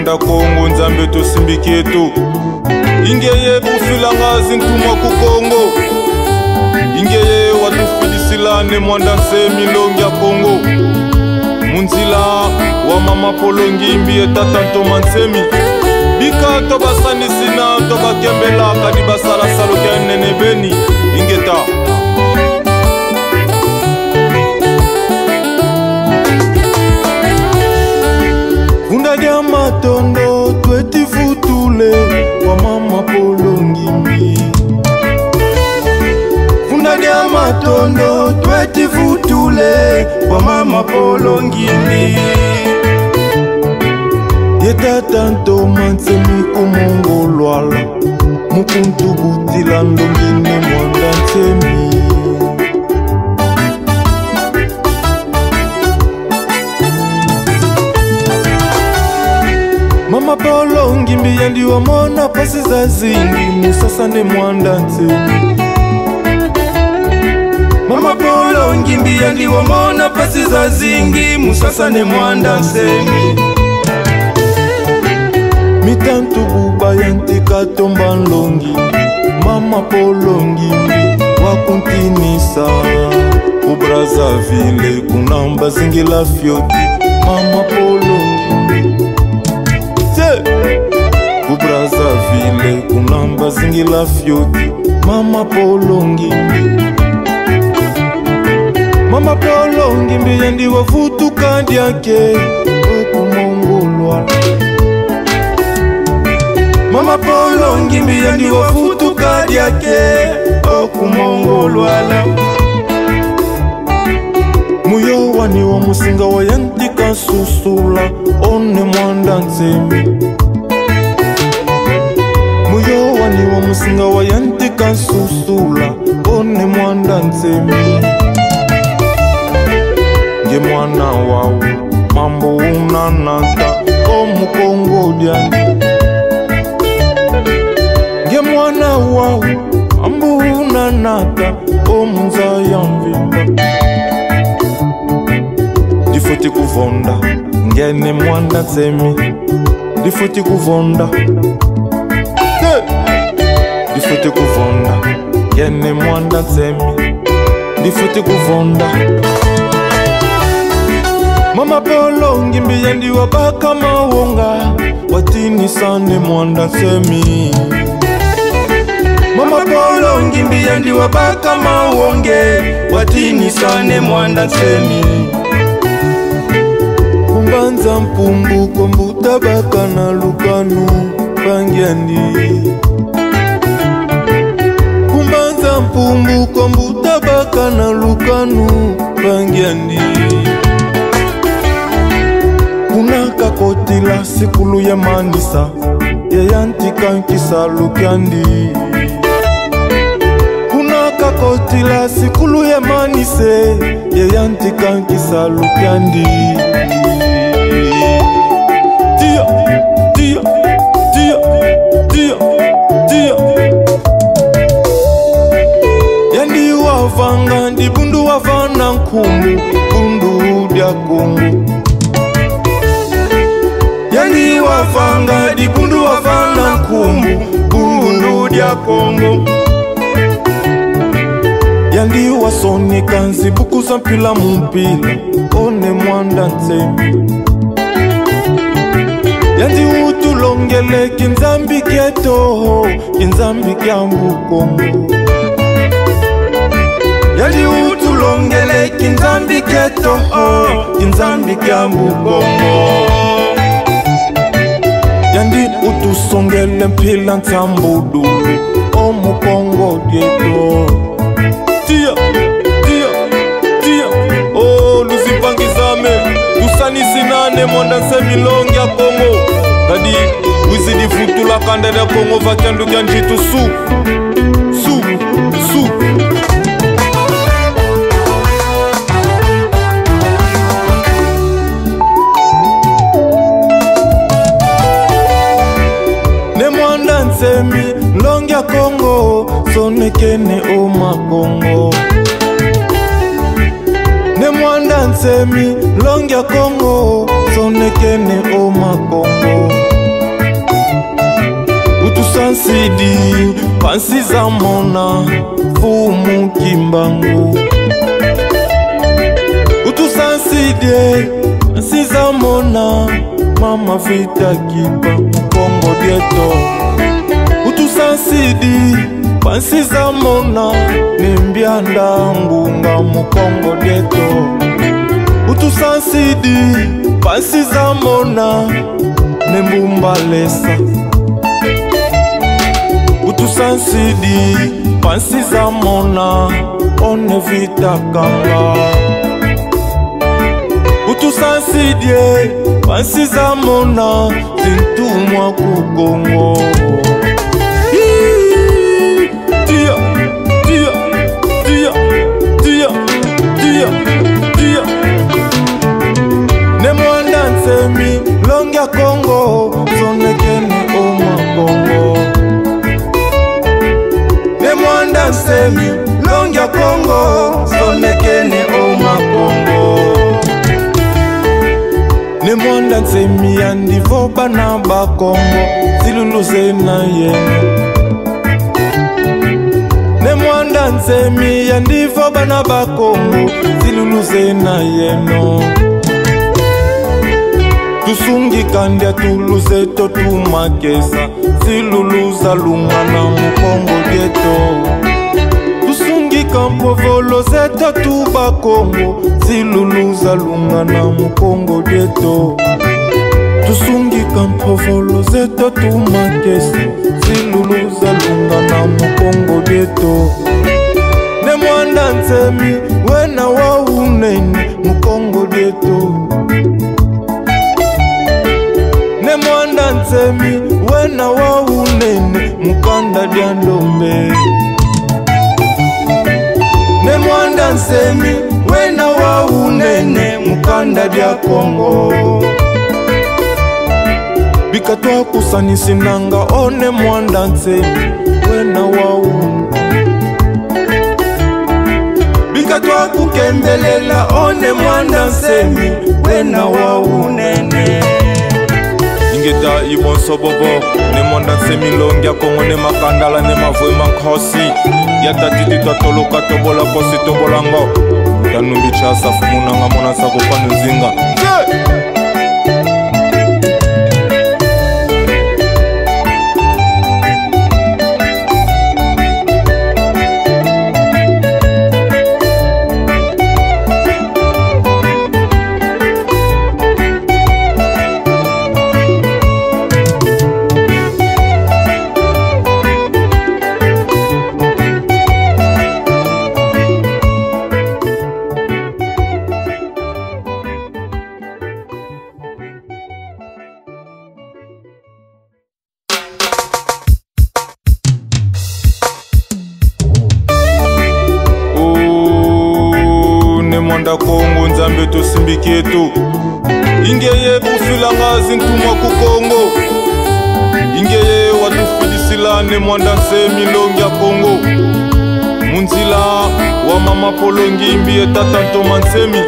mwanda Kongo nzambe tosimbikietu ingeye kufila ngazi ntumwa ku Kongo ingeye watufidisilane mwanda nsemi longi ya Kongo munzila wa mama Polo Ngimbi etata ntoma nsemi bika tobasanisina tobakembela kadi basala salo kenene beni ingeta Funda dia matondo tweti futule wa mama Polo Ngimbi Funda dia matondo tweti futule wa mama Polo Ngimbi Yetata ntoma nsemi kumongolwala mukuntu butila ndongine mwanda nsemi Mama Polo Ngimbi yandi wa mona pasi za zingi musasa ne mwanda nsemi Mama Polo Ngimbi yandi wa mona pasi za zingi musasa ne mwanda nsemi Mitantu buba yantika tomba nlongi Mama Polo Ngimbi wakuntinisa U Brazzaville kunamba zingila fyoti Mama Polo Ngimbi U Brazzaville kunamba zingila fyoti Mama Polo Ngimbi Mama Polo Ngimbi yandi wafutu kandi yake okumongolwa Mama Polo Ngimbi yandi wafutu kandi yake okumongolwala Muyo wani wa musinga wa yantika susula one mwanda nsemi Muyo wani wa musinga wa yantika susula one mwanda nsemi Nge mwana wau mambo unanata omu Kongo diani Nge mwana wau mambo unanata omu Nzayamvimba Difoti kuvonda ngene mwanda nsemi Difoti kuvonda Difoti kuvonda ngene mwanda nsemi Difoti kuvonda Mama Polo Ngimbi yandi wabaka mawonga watini sane mwanda nsemi Mama Polo Ngimbi yandi wabaka mawonge watini sane mwanda nsemi Kumbanza mpumbu kombuta baka na lukanu bangyandi Kumbanza mpumbu kombuta baka na lukanu bangyandi Kunaka kotila sikulu ya manisa ya yantika nkisa lukyandi Kunaka kotila sikulu ya manise ya yantika nkisa lukyandi Tia, tia, tia, tia, tia Yandi wavanga ndi bundu wavana nkumu bundu dia Kongo Yandi wavanga di bundu wavana nkumu bundu dia Kongo Yandi wasonika nzibuku za mpila mumpila one mwanda nsemi Yandi utulongele kinzambi kieto kinzambi kiambu Kongo Yandi utulongele kinzambi kieto kinzambi kiambu Kongo Yandi utusongele mpila nsambudulu omu Kongo dieto Tia, tia, tia Oh, lusipangizame Tusanisi nane mwanda nsemi longi ya Kongo Kadi wizidi futula kandere ya Kongo vakiandu kia njitu su Su, su Ne mwanda nsemi longi ya Kongo Sonekene oma Kongo Ne mwanda nsemi longi ya Kongo Sonekene oma Kongo utusansidi pansi za mona fumu kimbangu utusansidi pansi za mona mama vita kipa Kongo dieto utusansidi pansi za mona nimbianda ngunga mukongo dieto utusansidi pansi za mona nembumbalesa utusansidi pansi za mona one vita kanga utusansidi pansi za mona zintumwa kukongo Tia, tia, tia, tia, tia, tia Nemwanda nsemi longia Kongo zonekene oma Kongo Nemwanda nsemi longia Kongo zonekene oma Kongo Nemwanda nsemi yandivo bana ba Kongo ziluluze na yeno Nemwanda nsemi yandivo bana ba Kongo ziluluze na yeno Tusungi kandia tuluze to tumakesa ziluluza lungana mukongo dieto Tusungi kampo volo zeto tuba Kongo ziluluza lungana mukongo dieto Tusungi kampo volo zeto tumakesa ziluluza lungana mukongo dieto Nemwanda nsemi wena wa unene mukongo dieto Nemwanda nsemi wena wa unene mukanda dia ndombe Nemwanda nsemi wena wa unene mukanda dia Kongo Bikatwa kusanisi nanga o Nemwanda nsemi wena wa unene Bikatwa kukembelela o Nemwanda nsemi wena wa unene Ingeta ibonso bobo Nemwanda nsemi longia Kongo ne makandala ne mavoy mankhosi Yata titi tatoloka tobola kosi tobolango Tanumbi chasa fumunanga mona sako panu nzinga Nemwanda Kongo nzambe tosimbiki etu Ingeye bufilanga zintumwa kukongo Ingeye watufilisila Nemwanda nsemi longia Kongo Munzila wa mama polongi imbi etata ntoma nsemi